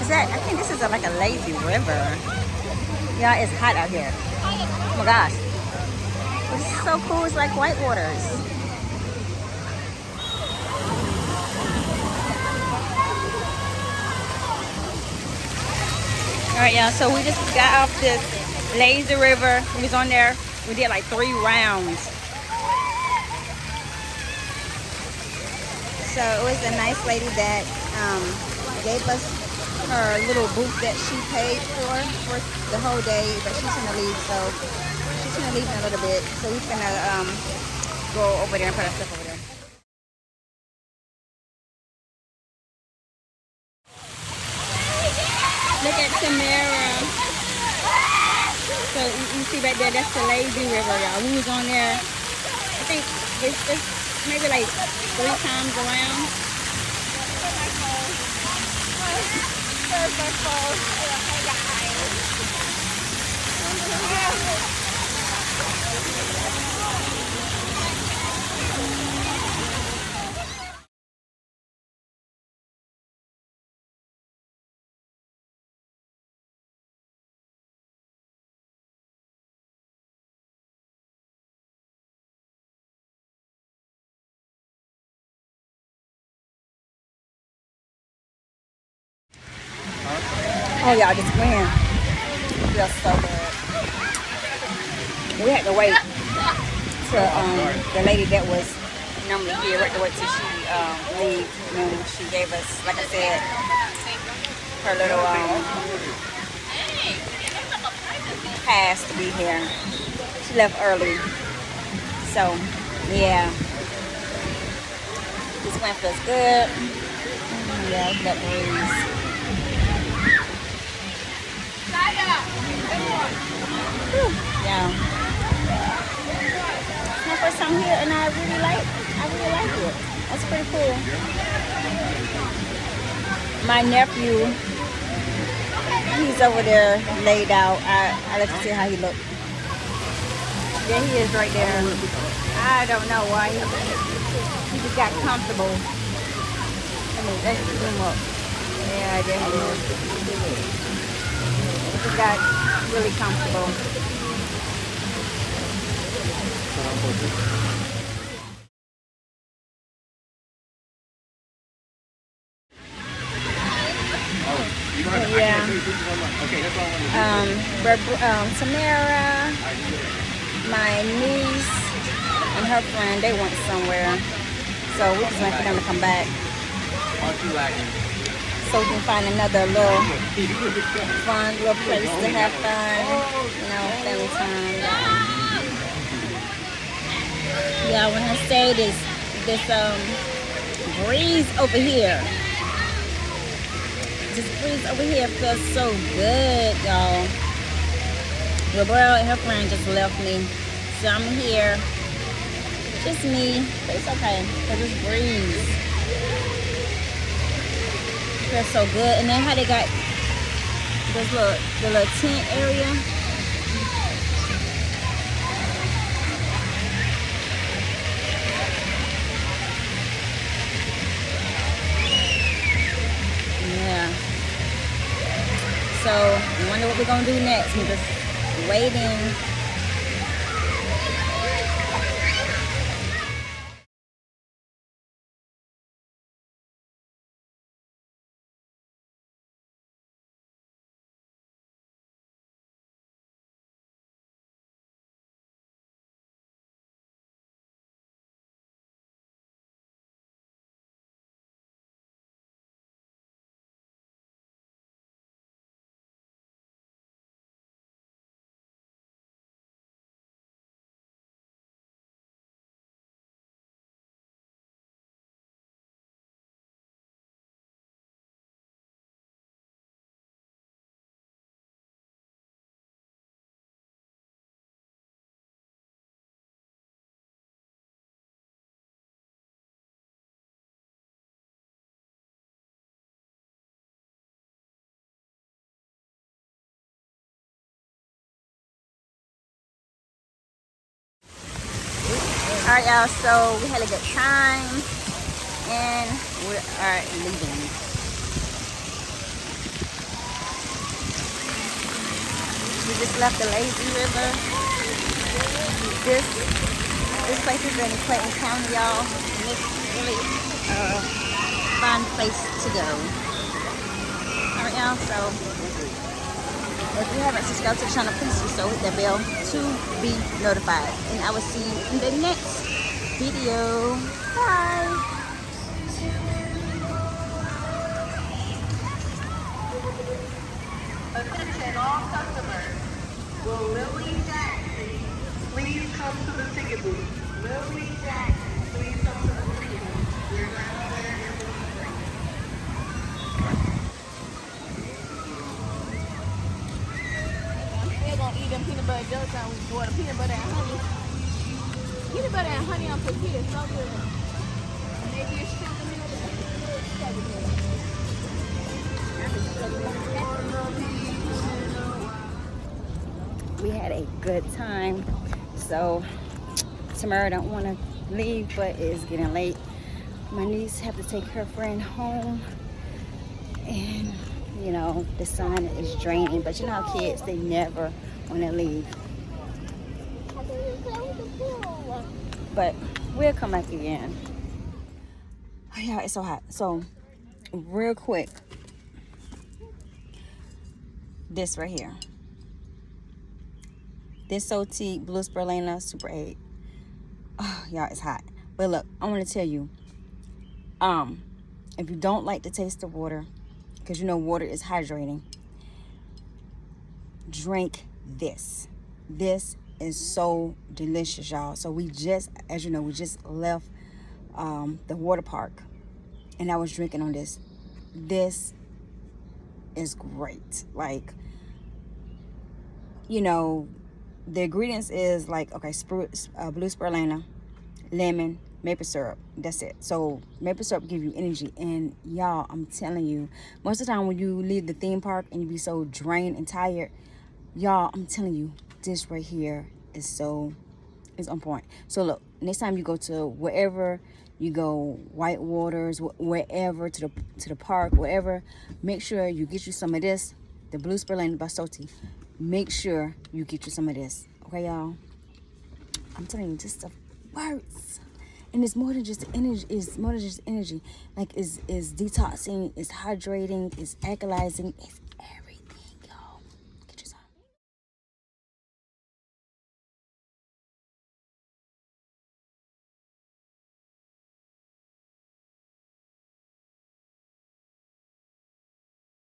Is that? I think this is like a lazy river. Yeah, it's hot out here. Oh my gosh. This is so cool. It's like white waters. All right, y'all. So we just got off this lazy river. We was on there. We did like 3 rounds. So it was a nice lady that gave us her little booth that she paid for the whole day, but she's gonna leave, so she's gonna leave in a little bit. So we're gonna go over there and put our stuff over there. Look at Tamara. So you see right there, that's the lazy river, y'all. We was on there. I think it's maybe like 3 times around. Oh, y'all just went. It feels so good. We had to wait till the lady that was normally here, we had to wait till she leave. And then she gave us, like I said, her little pass to be here. She left early. So, yeah. This one feels good. Yeah, it's that breeze. Yeah. It's my first time here and I really like it. That's pretty cool. My nephew, he's over there laid out. I let you see how he looked. Yeah, he is right there. I don't know why he just got comfortable. Let's zoom up. Yeah, there he is. He just got really comfortable. Yeah. Tamara, my niece, and her friend, they went somewhere. So we just waiting for them to come back. So we can find another little fun little place to have fun. You know, family time. Yeah, when I say this breeze over here. This breeze over here feels so good, y'all. Well, girl and her friend just left me. So I'm here. Just me. But it's okay. Because it's breeze. It feels so good. And then how they got this the little tent area. Yeah. So, I wonder what we're going to do next. I'm just waiting. Alright, y'all, so we had a good time and we are leaving. We just left the lazy river. This place is in Clayton County, y'all. And it's really a fun place to go. Alright, y'all, so if you haven't subscribed to the channel, please do so. Hit that bell to be notified. And I will see you in the next video. Bye. Attention all customers. Will Lily Jackson please come to the ticket booth? Lily Jackson, please come to the ticket booth. Your ground fare is free. I'm still gonna eat them peanut butter jelly sandwiches for the peanut butter and honey. Peanut butter and honey on tortilla is so good. Maybe it's still the middle of We had a good time. So tomorrow I don't want to leave, but it's getting late. My niece have to take her friend home, and you know the sun is draining. But you know how kids, they never want to leave. But we'll come back again. Oh, yeah, it's so hot. So real quick, this right here. This Sotique Blue Spirulina Super 8. Oh, y'all, it's hot. But look, I want to tell you, if you don't like the taste of water, because you know water is hydrating, drink this. This is so delicious, y'all. So we just, as you know, we just left the water park, and I was drinking on this. This is great. Like, you know, the ingredients is like, okay, blue spirulina, lemon, maple syrup. That's it. So maple syrup give you energy. And y'all, I'm telling you, most of the time when you leave the theme park and you be so drained and tired, y'all, I'm telling you, this right here is on point. So look, next time you go to wherever you go, White Waters, wherever, to the park, wherever, make sure you get you some of this, the Blue Spirulina by Sotique. Make sure you get you some of this. Okay, y'all? I'm telling you, this stuff works. And it's more than just energy. It's more than just energy. Like, it's detoxing, it's hydrating, it's alkalizing, it's